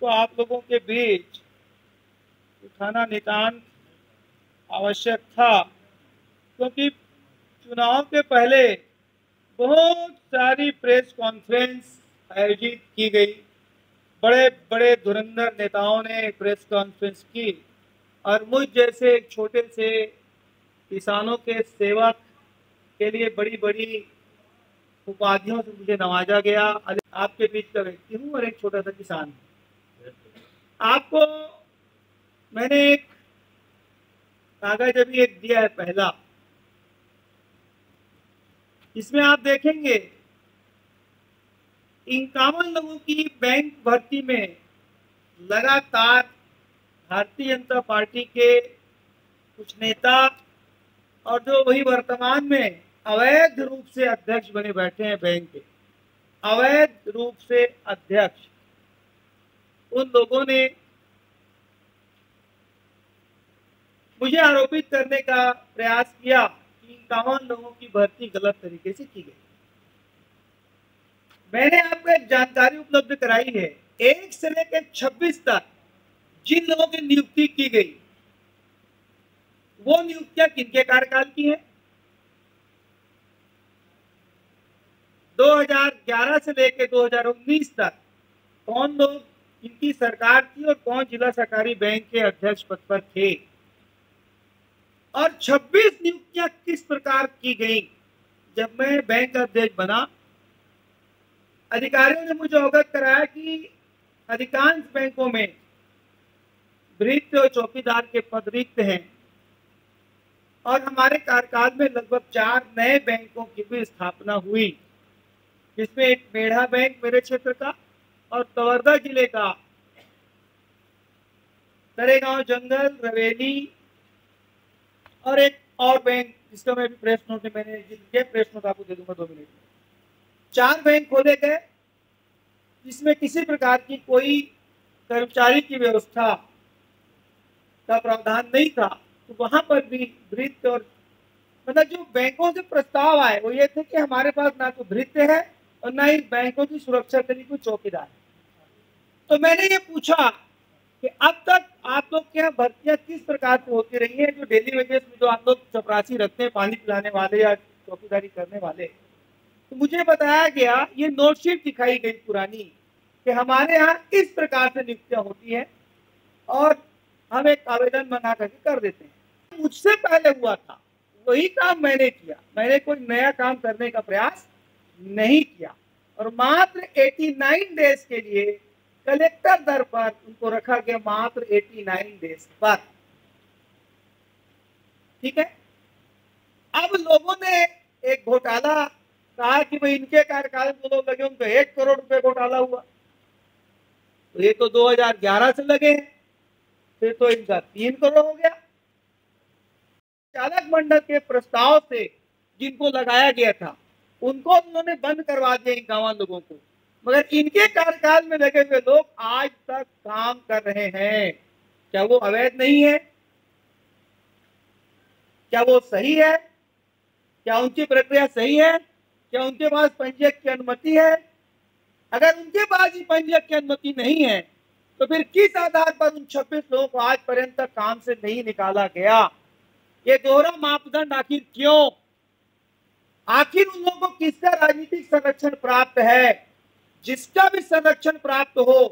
को आप लोगों के बीच उठाना नितांत आवश्यक था, क्योंकि चुनाव के पहले बहुत सारी प्रेस कॉन्फ्रेंस आयोजित की गई। बड़े बड़े धुरंधर नेताओं ने प्रेस कॉन्फ्रेंस की और मुझ जैसे एक छोटे से किसानों के सेवक के लिए बड़ी बड़ी उपाधियों से मुझे नवाजा गया। आपके बीच का व्यक्ति हूँ और एक छोटा सा किसान हूँ। आपको मैंने एक कागज अभी एक दिया है पहला, इसमें आप देखेंगे 51 लोगों की बैंक भर्ती में लगातार भारतीय जनता पार्टी के कुछ नेता और जो वही वर्तमान में अवैध रूप से अध्यक्ष बने बैठे हैं बैंक के, अवैध रूप से अध्यक्ष, उन लोगों ने मुझे आरोपित करने का प्रयास किया कि 51 लोगों की भर्ती गलत तरीके से की गई। मैंने आपको एक जानकारी उपलब्ध कराई है, 1 से लेकर 26 तक जिन लोगों की नियुक्ति की गई वो नियुक्तियां किनके कार्यकाल की है? 2011 से लेकर 2019 तक कौन लोग इनकी सरकार थी और कौन जिला सहकारी बैंक के अध्यक्ष पद पर थे, और 26 नियुक्तियां किस प्रकार की गई। जब मैं बैंक अध्यक्ष बना, अधिकारियों ने मुझे अवगत कराया कि अधिकांश बैंकों में भृत्य और चौकीदार के पद रिक्त हैं और हमारे कार्यकाल में लगभग 4 नए बैंकों की भी स्थापना हुई, जिसमें एक मेढ़ा बैंक मेरे क्षेत्र का और कवर्धा जिले का तरेगांव जंगल, रवेली और एक और बैंक जिसका मैं भी प्रेस नोट मैंने प्रेस नोट आपको दे दूंगा 2 मिनट में। 4 बैंक खोले गए जिसमें किसी प्रकार की कोई कर्मचारी की व्यवस्था का प्रावधान नहीं था, तो वहां पर भी भृत्य और मतलब जो बैंकों से प्रस्ताव आए वो ये थे कि हमारे पास ना तो भृत्य है और ना ही बैंकों की सुरक्षा के लिए कोई चौकीदार है। तो मैंने ये पूछा कि अब तक आप लोग के यहाँ भर्तियां किस प्रकार से होती रही है, जो डेली वेजेस में जो आप लोग चपरासी रखते हैं, पानी पिलाने वाले या चौकीदारी करने वाले। तो मुझे बताया गया, ये नोटशीट दिखाई गई पुरानी, कि हमारे यहाँ इस प्रकार से नियुक्तियां होती है और हम एक आवेदन बना करके कर देते हैं। मुझसे पहले हुआ था वही काम मैंने किया, मैंने कोई नया काम करने का प्रयास नहीं किया और मात्र 89 डेज के लिए कलेक्टर दर पर उनको रखा गया, मात्र 89 डेज पर। ठीक है, अब लोगों ने एक घोटाला कहा कि भाई इनके कार्यकाल में लोग लगे, उनको 1 करोड़ रुपए घोटाला हुआ, तो ये तो 2011 से लगे हैं, फिर तो इनका 3 करोड़ हो गया। चालक मंडल के प्रस्ताव से जिनको लगाया गया था उनको उन्होंने बंद करवा दिया 51 लोगों को, मगर इनके कार्यकाल में लगे हुए लोग आज तक काम कर रहे हैं। क्या वो अवैध नहीं है? क्या वो सही है? क्या उनकी प्रक्रिया सही है? क्या उनके पास पंजीयक की अनुमति है? अगर उनके पास ही पंजीयक की अनुमति नहीं है तो फिर किस आधार पर उन 26 लोगों को आज पर्यंत तक काम से नहीं निकाला गया? ये दोहरा मापदंड आखिर क्यों? आखिर उन लोगों को किसका राजनीतिक संरक्षण प्राप्त है? जिसका भी संरक्षण प्राप्त हो,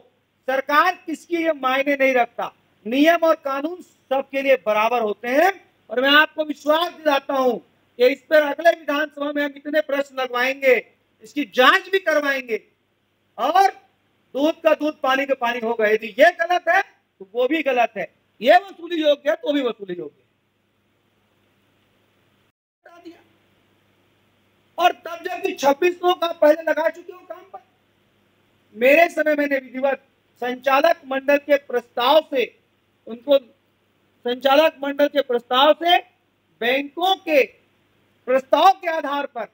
सरकार किसकी ये मायने नहीं रखता, नियम और कानून सबके लिए बराबर होते हैं। और मैं आपको विश्वास दिलाता हूं कि इस पर अगले विधानसभा में हम इतने प्रश्न लगवाएंगे, इसकी जांच भी करवाएंगे और दूध का दूध पानी का पानी होगा। यदि ये गलत है तो वो भी गलत है, ये वसूली योग्य है तो भी वसूली योग्य है। और तब जब 26 लोग आप पहले लगा चुके हो काम पर, मेरे समय मैंने विधिवत संचालक मंडल के प्रस्ताव से उनको संचालक मंडल के प्रस्ताव से बैंकों के प्रस्ताव के आधार पर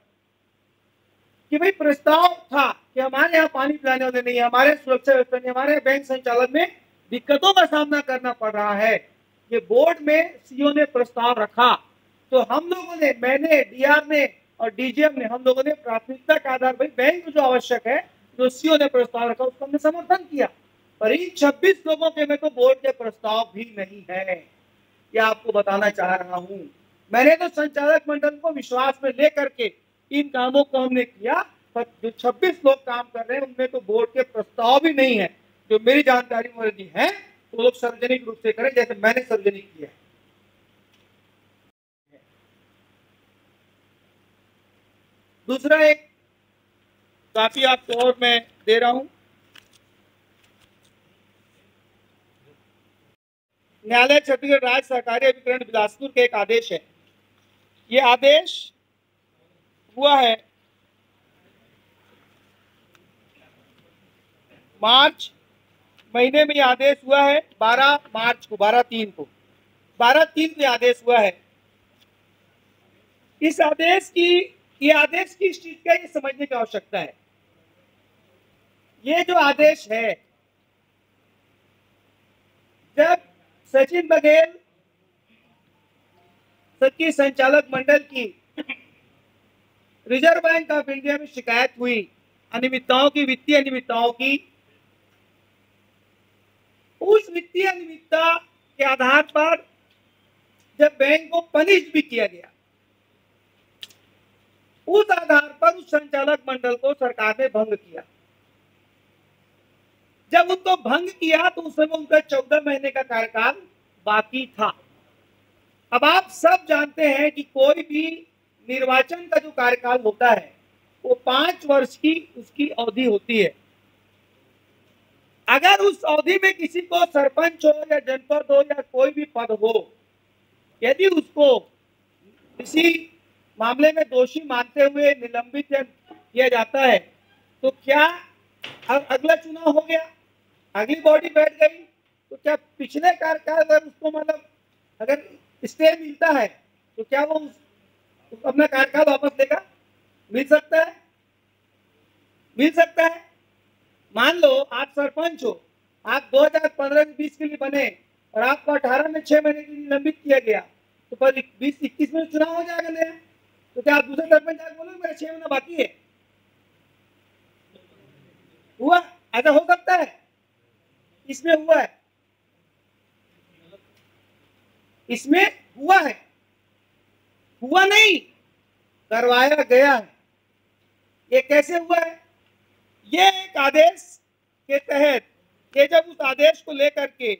कि भाई प्रस्ताव था कि हमारे यहाँ पानी पिलाने वाले नहीं है, हमारे सुरक्षा व्यवस्था नहीं, हमारे बैंक संचालन में दिक्कतों का सामना करना पड़ रहा है, ये बोर्ड में सीओ ने प्रस्ताव रखा, तो हम लोगों ने, मैंने, डीआर ने और डीजीएम ने, हम लोगों ने प्राथमिकता के आधार पर बैंक जो आवश्यक है, जो सीओ ने प्रस्ताव रखा उसका हमने समर्थन किया। पर इन 26 लोगों के में तो बोर्ड के प्रस्ताव भी नहीं है, यह आपको बताना चाह रहा हूं। मैंने तो संचालक मंडल को विश्वास में लेकर के इन कामों को हमने किया, पर जो 26 लोग काम कर रहे हैं उनमें तो बोर्ड के प्रस्ताव भी नहीं है। जो मेरी जानकारी में यदि है तो लोग सार्वजनिक रूप से करें, जैसे मैंने सार्वजनिक किया है। दूसरा एक काफी आपको और मैं दे रहा हूं, न्यायालय छत्तीसगढ़ राज्य सहकारी अभिकरण बिलासपुर के एक आदेश है। ये आदेश हुआ है मार्च महीने में, ये आदेश हुआ है 12 मार्च को, 12/3 को, 12/3 में आदेश हुआ है। इस आदेश की, ये आदेश किस चीज का, ये समझने की आवश्यकता है। ये जो आदेश है, जब सचिन बघेल की संचालक मंडल की रिजर्व बैंक ऑफ इंडिया में शिकायत हुई अनियमितताओं की, वित्तीय अनियमितताओं की, उस वित्तीय अनियमितता के आधार पर जब बैंक को पनिश भी किया गया, उस आधार पर उस संचालक मंडल को सरकार ने भंग किया। जब उनको भंग किया तो उस समय उनका 14 महीने का कार्यकाल बाकी था। अब आप सब जानते हैं कि कोई भी निर्वाचन का जो कार्यकाल होता है वो 5 वर्ष की उसकी अवधि होती है। अगर उस अवधि में किसी को सरपंच हो या जनपद हो या कोई भी पद हो, यदि उसको किसी मामले में दोषी मानते हुए निलंबित किया जाता है, तो क्या अगला चुनाव हो गया, अगली बॉडी बैठ गई, तो क्या पिछले कार्यकाल अगर उसको मतलब अगर स्टे मिलता है तो क्या वो अपना कार्यकाल वापस देगा? मिल सकता है, मिल सकता है। मान लो आप सरपंच हो, आप 2015-20 के लिए बने और आपको 18 में 6 महीने के लिए निलंबित किया गया, तो पर 20-21 में चुनाव हो जाएगा नया, तो क्या आप दूसरे सरपंच आगे बोलोगे मेरा 6 महीना बाकी है? हुआ? ऐसा हो सकता है? इसमें हुआ है, इसमें हुआ है, हुआ नहीं, करवाया गया है। ये कैसे हुआ है? ये एक आदेश के तहत, ये जब उस आदेश को लेकर के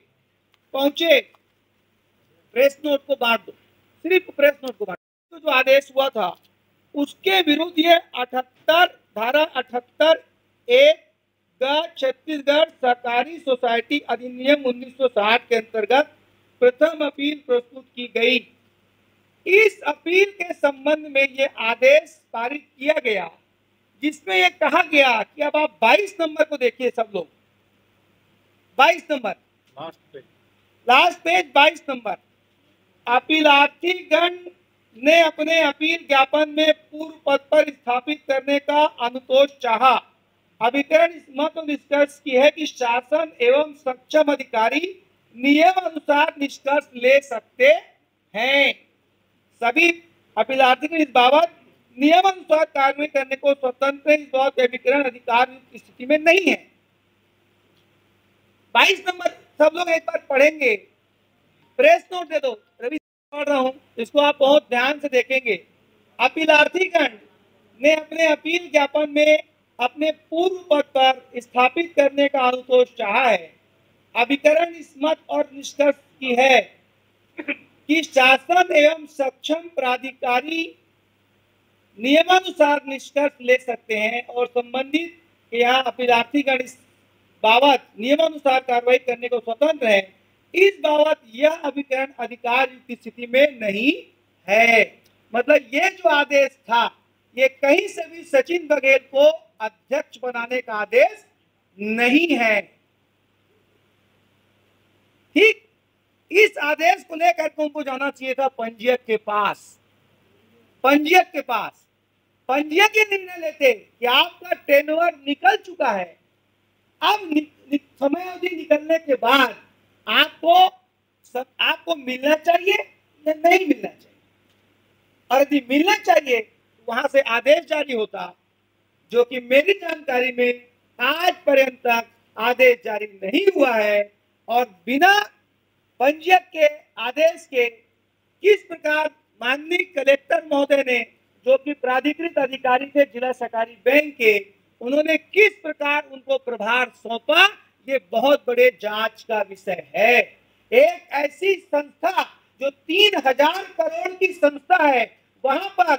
पहुंचे, प्रेस नोट को बांट दो, सिर्फ प्रेस नोट को बांट दो, तो जो आदेश हुआ था उसके विरुद्ध ये 78 धारा 78(1) छत्तीसगढ़ सहकारी सोसाइटी अधिनियम 1960 के अंतर्गत प्रथम अपील प्रस्तुत की गई। इस अपील के संबंध में ये आदेश पारित किया गया, जिसमें यह कहा गया कि अब आप 22 नंबर को देखिए सब लोग, 22 नंबर लास्ट पेज 22 नंबर। अपीलार्थी गण ने अपने अपील ज्ञापन में पूर्व पद पर स्थापित करने का अनुतोष चाहा। अभिकरण इस मत निष्कर्ष की है कि शासन एवं सक्षम अधिकारी नियम अनुसार निष्कर्ष ले सकते हैं। सभी अपीलार्थी इस बाबत नियम अनुसार कार्रवाई करने को स्वतंत्र, इस बात अभिकरण अधिकार की स्थिति में नहीं है। 22 नंबर सब लोग एक बार पढ़ेंगे, प्रेस नोट दे दो, रवि पढ़ रहा हूं, इसको आप बहुत ध्यान से देखेंगे। अपीलार्थीगण ने अपने अपील ज्ञापन में अपने पूर्व पद पर स्थापित करने का अनुतोष चाहा है। अभिकरण इस मत और निष्कर्ष की है कि शासन एवं सक्षम प्राधिकारी नियमानुसार निष्कर्ष ले सकते हैं और संबंधित यहाँ अपीलार्थीगण इस बाबत नियमानुसार कार्रवाई करने को स्वतंत्र है। इस बाबत यह अभिकरण अधिकार युक्त स्थिति में नहीं है। मतलब ये जो आदेश था, ये कहीं से भी सचिन बघेल को अध्यक्ष बनाने का आदेश नहीं है। ठीक, इस आदेश को लेकर तुमको जाना चाहिए था पंजीयक के पास, पंजीयक के पास। पंजीयक ये निर्णय लेते कि आपका टेनओवर निकल चुका है, अब समय अवधि निकलने के बाद आपको मिलना चाहिए या नहीं मिलना चाहिए, और यदि मिलना चाहिए तो वहां से आदेश जारी होता, जो कि मेरी जानकारी में आज पर्यंत तक आदेश जारी नहीं हुआ है और बिना पंजीयक के आदेश के किस प्रकार माननीय कलेक्टर महोदय ने, जो कि प्राधिकृत अधिकारी थे जिला सहकारी बैंक के, उन्होंने किस प्रकार उनको प्रभार सौंपा, ये बहुत बड़े जांच का विषय है। एक ऐसी संस्था जो 3000 करोड़ की संस्था है, वहां पर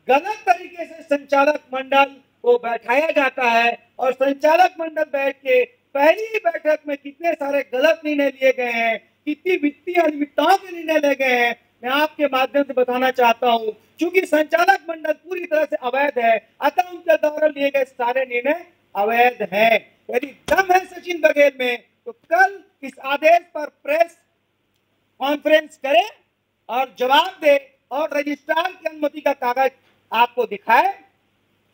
गलत तरीके से संचालक मंडल को बैठाया जाता है और संचालक मंडल बैठ के पहली ही बैठक में कितने सारे गलत निर्णय लिए गए हैं, कितनी वित्तीय अनियमितताओं के निर्णय लिए गए हैं, मैं आपके माध्यम से बताना चाहता हूं। क्योंकि संचालक मंडल पूरी तरह से अवैध है, अतः उनके द्वारा लिए गए सारे निर्णय अवैध हैं। यदि दम है सचिन बघेल में तो कल इस आदेश पर प्रेस कॉन्फ्रेंस करे और जवाब दे और रजिस्ट्रार की अनुमति का कागज आपको दिखाए,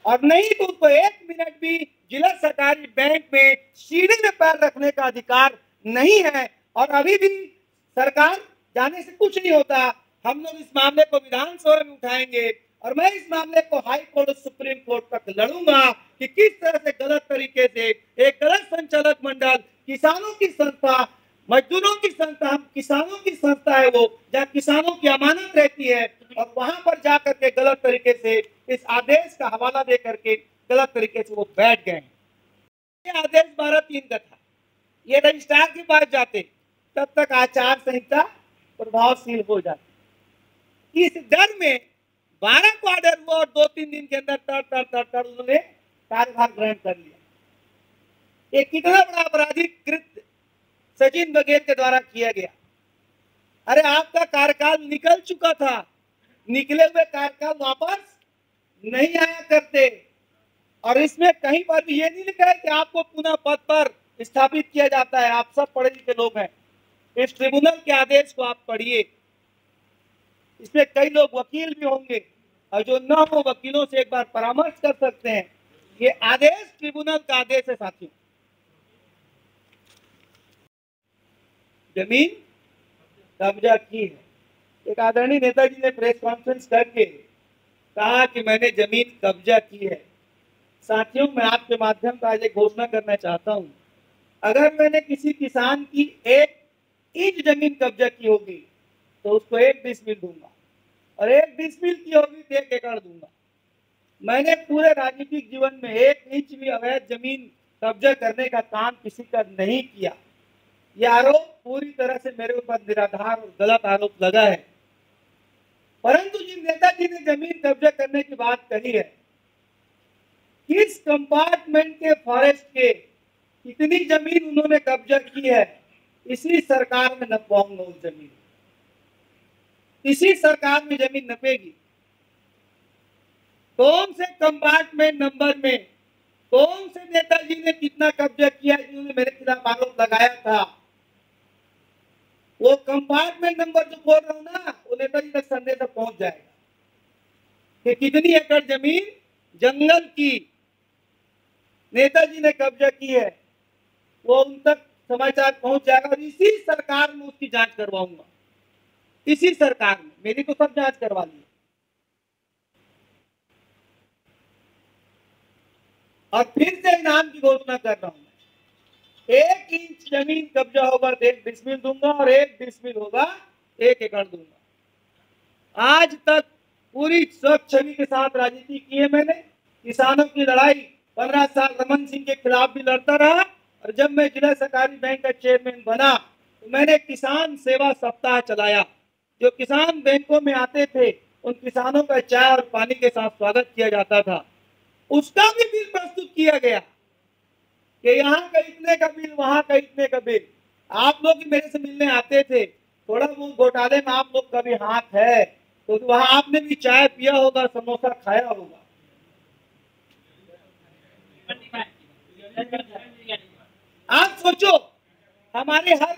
और नहीं तो उसको 1 मिनट भी जिला सहकारी बैंक में सीढ़ी में पैर रखने का अधिकार नहीं है। और अभी भी सरकार जाने से कुछ नहीं होता। हम लोग इस मामले को विधानसभा में उठाएंगे और मैं इस मामले को हाई कोर्ट और सुप्रीम कोर्ट तक लड़ूंगा कि किस तरह से गलत तरीके से एक गलत संचालक मंडल, किसानों की संस्था, मजदूरों की संस्था, किसानों की संस्था है वो, जहाँ किसानों की अमानत रहती है, और वहां पर जाकर के गलत तरीके से इस आदेश का हवाला दे करके गलत तरीके से वो बैठ गए। ये आदेश 12/3 का था। ये रजिस्ट्रार के पास जाते तब तक आचार संहिता प्रभावशील हो जाती। इस डर में 12 को ऑर्डर हुआ और 2-3 दिन के अंदर तर उन्होंने कार्यभार ग्रहण कर लिया। ये कितना बड़ा आपराधिक कृत्य सचिन बघेल के द्वारा किया गया। अरे आपका कार्यकाल निकल चुका था, निकले हुए कार्यकाल वापस नहीं आया करते, और इसमें कहीं पर भी ये नहीं लिखा है कि आपको पुनः पद पर स्थापित किया जाता है। आप सब पढ़े लिखे लोग हैं, इस ट्रिब्यूनल के आदेश को आप पढ़िए। इसमें कई लोग वकील भी होंगे और जो न हो वकीलों से एक बार परामर्श कर सकते हैं। ये आदेश ट्रिब्यूनल का आदेश है साथियों। जमीन कब्जा की है। एक आदरणीय नेताजी ने प्रेस कॉन्फ्रेंस करके कहा कि मैंने जमीन कब्जा की है। साथियों, मैं आपके माध्यम से आज एक घोषणा करना चाहता हूं, अगर मैंने किसी किसान की 1 इंच जमीन कब्जा की होगी तो उसको 1 डिसमिल दूंगा, और 1 डिसमिल की होगी तो 1 एकड़ दूंगा। मैंने पूरे राजनीतिक जीवन में 1 इंच भी अवैध जमीन कब्जा करने का काम किसी का नहीं किया। यह आरोप पूरी तरह से मेरे ऊपर निराधार और गलत आरोप लगा है। परंतु जिन नेताजी ने जमीन कब्जा करने की बात कही है, किस कंपार्टमेंट के फॉरेस्ट के कितनी जमीन उन्होंने कब्जा की है, इसी सरकार में नपवाऊंगा उस जमीन, इसी सरकार में जमीन नपेगी। कौन से कंपार्टमेंट नंबर में कौन से नेताजी ने कितना कब्जा किया, जिन्होंने मेरे खिलाफ आरोप लगाया था, वो कंपार्टमेंट नंबर जो बोल रहा हूं ना, वो नेताजी तक संदेश तक पहुंच जाएगा कि कितनी एकड़ जमीन जंगल की नेताजी ने कब्जा की है, वो उन तक समाचार पहुंच जाएगा। और इसी सरकार में उसकी जांच करवाऊंगा, इसी सरकार में। मेरी तो सब जांच करवा ली, और फिर से इनाम की घोषणा कर रहा हूं। 1 इंच जमीन कब्जा होगा तो 1 डिसमिल दूंगा, और 1 डिसमिल होगा 1 एकड़ दूंगा। आज तक पूरी स्वच्छ छवि के साथ राजनीति की है मैंने। किसानों की लड़ाई 15 साल रमन सिंह के खिलाफ भी लड़ता रहा, और जब मैं जिला सहकारी बैंक का चेयरमैन बना तो मैंने किसान सेवा सप्ताह चलाया। जो किसान बैंकों में आते थे उन किसानों का चाय और पानी के साथ स्वागत किया जाता था। उसका भी बिल प्रस्तुत किया गया कि यहाँ का इतने का बिल, वहां का इतने का बिल। आप लोग मेरे से मिलने आते थे, थोड़ा बहुत घोटाले में आप लोग का भी हाथ है, तो वहां आपने भी चाय पिया होगा, समोसा खाया होगा। आप सोचो, हमारे हर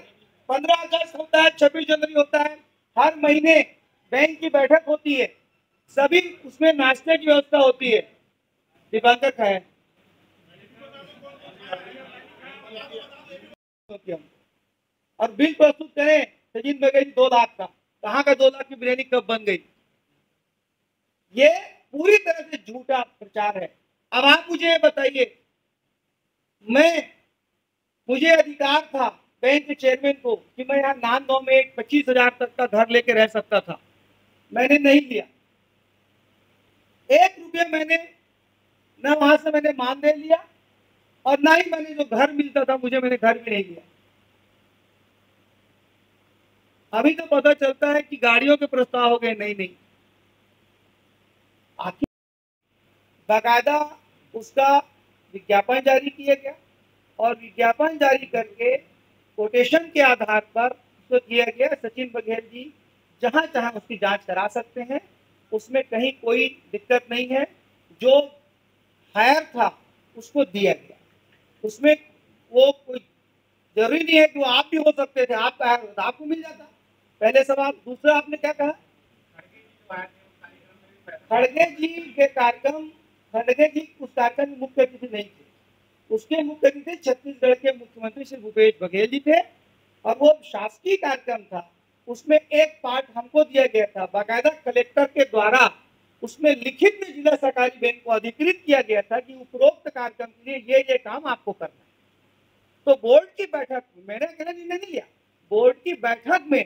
15 अगस्त होता है, 26 जनवरी होता है, हर महीने बैंक की बैठक होती है, सभी उसमें नाश्ते की व्यवस्था होती है। दीपांकर खाए और बिल प्रस्तुत करें सचिन बघेल 2 लाख का, कहाँ का 2 लाख की बिरयानी कब बन गई? ये पूरी तरह से झूठा प्रचार है। अब आप मुझे बताइए, मैं मुझे अधिकार था बैंक के चेयरमैन को कि मैं यहाँ नांदगांव में एक 25,000 तक का घर लेके रह सकता था, मैंने नहीं लिया। 1 रुपया मैंने न वहां से मैंने मानदेय लिया और ना ही मैंने जो घर मिलता था मैंने घर भी नहीं लिया। अभी तो पता चलता है कि गाड़ियों के प्रस्ताव हो गए, नहीं आखिर बाकायदा उसका विज्ञापन जारी किया गया और विज्ञापन जारी करके कोटेशन के आधार पर उसको किया गया। सचिन बघेल जी जहां चाहे उसकी जांच करा सकते हैं, उसमें कहीं कोई दिक्कत नहीं है। जो हायर था उसको दिया गया, उसमें वो कोई जरूरी नहीं है कि वो आप भी हो सकते थे, आप हायर होता आपको मिल जाता। पहले सवाल। दूसरा आपने क्या कहा, खड़गे जी के कार्यक्रम, खड़गे जी उस कार्यक्रम में मुख्य अतिथि नहीं थे, उसके मुख्य अतिथि छत्तीसगढ़ के मुख्यमंत्री श्री भूपेश बघेल जी थे और वो शासकीय कार्यक्रम था। उसमें एक पार्ट हमको दिया गया था, बाकायदा कलेक्टर के द्वारा उसमें लिखित में जिला सहकारी बैंक को अधिकृत किया गया था कि उपरोक्त कार्यक्रम के लिए ये काम आपको करना है। तो बोर्ड की बैठक, मैंने अकेला निर्णय नहीं लिया, बोर्ड की बैठक में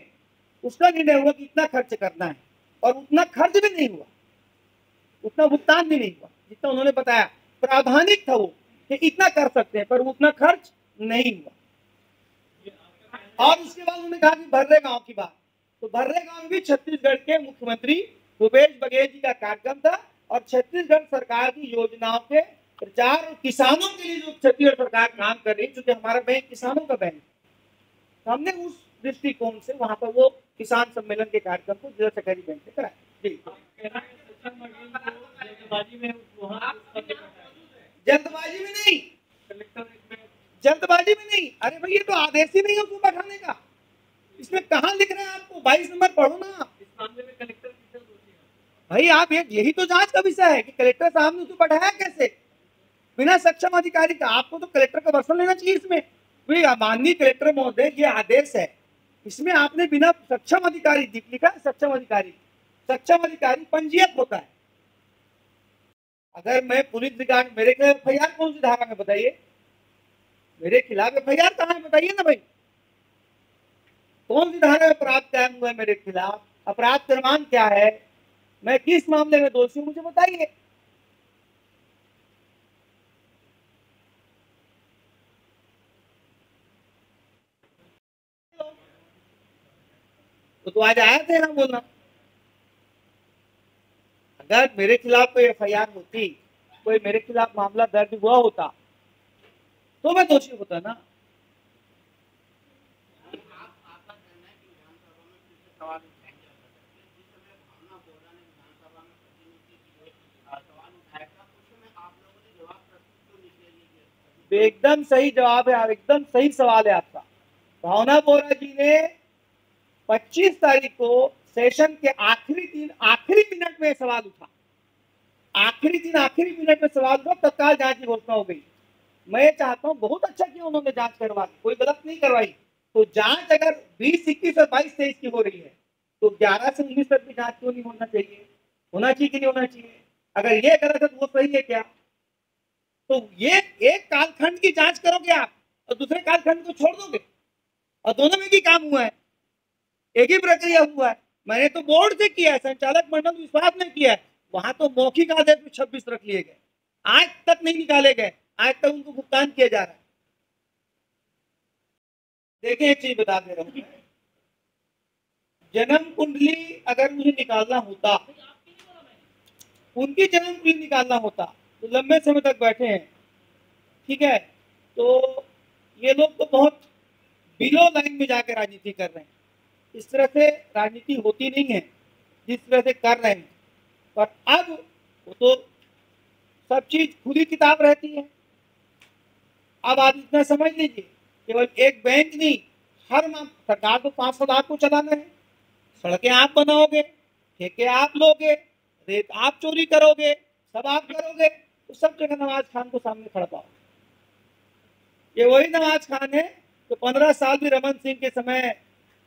उसका निर्णय हुआ कि इतना खर्च करना है और उतना खर्च भी नहीं हुआ, उतना भुगतान भी नहीं हुआ जितना उन्होंने बताया। प्रावधानिक था वो कि इतना कर सकते हैं, पर उतना खर्च नहीं हुआ। और उसके बाद उन्होंने कहा कि भर्रे गांव की बात, तो भर्रे गांव में भी छत्तीसगढ़ के मुख्यमंत्री भूपेश बघेल जी का कार्यक्रम था और छत्तीसगढ़ सरकार की योजनाओं के प्रचार और किसानों के लिए जो छत्तीसगढ़ सरकार काम कर रही है, क्योंकि हमारा बैंक किसानों का बैंक, हमने उस दृष्टिकोण से वहां पर वो किसान सम्मेलन के कार्यक्रम को जिला सहकारी बैंक से कराया। जल्दबाजी में नहीं, जल्दबाजी में नहीं। अरे भाई ये तो आदेश ही नहीं है उसको बैठाने का, इसमें कहाँ लिख रहे हैं आपको? 22 नंबर पढ़ो ना। इस मामले में कलेक्टर भाई आप यही तो जांच का विषय है कि कलेक्टर साहब ने उसको बैठाया कैसे बिना सक्षम अधिकारी का। आपको तो कलेक्टर का वर्षन लेना चाहिए इसमें। माननीय कलेक्टर महोदय ये आदेश है, इसमें आपने बिना सक्षम अधिकारी लिखा है। सक्षम अधिकारी पंजीयक होता है। अगर मैं पुलिस रिकॉर्ड, मेरे खिलाफ एफआईआर कौन सी धारा में बताइए, मेरे खिलाफ एफआईआर कहाँ है बताइए ना भाई, कौन सी धारा में अपराध कायम हुआ है मेरे खिलाफ, अपराध क्रमांक क्या है, मैं किस मामले में दोषी हूं मुझे बताइए। तो आज आए थे ना बोलना। अगर मेरे खिलाफ कोई एफआईआर होती, कोई मेरे खिलाफ मामला दर्ज हुआ होता तो मैं दोषी होता ना। एकदम सही जवाब है, एकदम सही सवाल है आपका। भावना बोरा जी ने 25 तारीख को सेशन के आखिरी दिन आखिरी मिनट में सवाल उठा, आखिरी दिन आखिरी मिनट में सवाल उठा, तत्काल जांच की घोषणा हो गई। मैं चाहता हूं, बहुत अच्छा किया उन्होंने जांच करवा, कोई गलत नहीं करवाई। तो जांच अगर 20, 21 और 22, 23 की हो रही है तो 11 से 19 तक की जांच क्यों नहीं होना चाहिए? होना चाहिए कि नहीं होना चाहिए? अगर ये गलत है तो वो सही है क्या? तो ये एक कालखंड की जांच करोगे आप और दूसरे कालखंड को छोड़ दोगे, और दोनों में भी काम हुआ है, एक ही प्रक्रिया हुआ है। मैंने तो बोर्ड से किया है, संचालक मंडल विश्वास में किया है, वहां तो मौखिक आदेश में 26 रख लिए गए, आज तक नहीं निकाले गए, आज तक उनको भुगतान किया जा रहा है। देखिए एक चीज बता दे रहा हूं, जन्म कुंडली अगर मुझे निकालना होता, उनकी जन्म कुंडली निकालना होता तो लंबे समय तक बैठे हैं, ठीक है। तो ये लोग तो बहुत बिलो लाइन में जाकर राजनीति कर रहे हैं। इस तरह से राजनीति होती नहीं है जिस तरह से कर रहे हैं। पर अब वो तो सब चीज खुली किताब रहती है। अब आप इतना समझ लीजिए, केवल एक बैंक नहीं, हर सरकार तो 500 लाख को चलाना है, सड़कें आप बनाओगे, ठेके आप लोगे, रेत आप चोरी करोगे, सब आप करोगे, तो सब जगह नवाज खान को सामने खड़ा पाओ। ये वही नवाज खान है तो 15 साल भी रमन सिंह के समय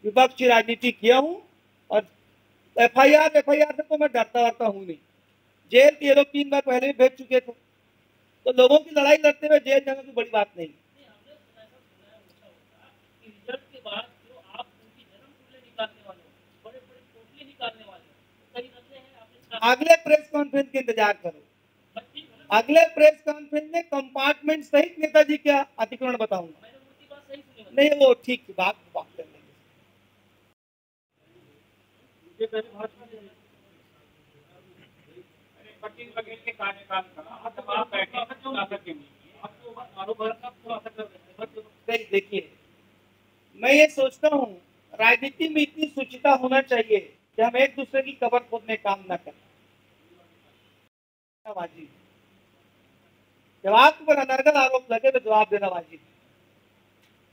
विपक्ष की राजनीति किया हूं, और एफआईआर से तो मैं डरता हूं नहीं। जेल ये लोग 3 बार पहले भी भेज चुके थे, तो लोगों की लड़ाई लड़ते हुए जेल जाना कोई बड़ी बात नहीं। अगले प्रेस कॉन्फ्रेंस के इंतजार करो। अगले प्रेस कॉन्फ्रेंस में कंपार्टमेंट सहित नेताजी का अतिक्रमण बताऊंगा। नहीं वो ठीक बात कर लेंगे। देखिए मैं ये सोचता हूँ राजनीति में इतनी शुचिता होना चाहिए कि हम एक दूसरे की कबर खोदने काम न करें। जब आपके ऊपर अनर्गल आरोप लगे तो जवाब देना वाजिब।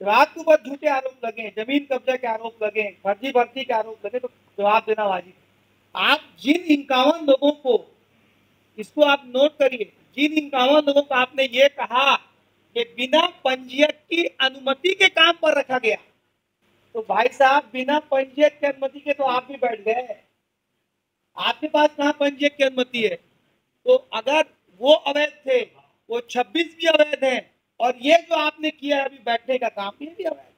जब आपके ऊपर झूठे आरोप लगे, जमीन कब्जा के आरोप लगे, फर्जी भर्ती के आरोप लगे तो जवाब देना वाजिब। आप जिन 51 लोगों को, इसको आप नोट करिए, जिन 51 लोगों को आपने ये कहा कि बिना पंजीयक की अनुमति के काम पर रखा गया, तो भाई साहब बिना पंजीयक की अनुमति के तो आप भी बैठ गए। आपके पास कहाँ पंजीयक की अनुमति है? तो अगर वो अवैध थे, वो 26 भी अवैध हैं, और ये जो आपने किया अभी बैठने का काम, ये भी अवैध।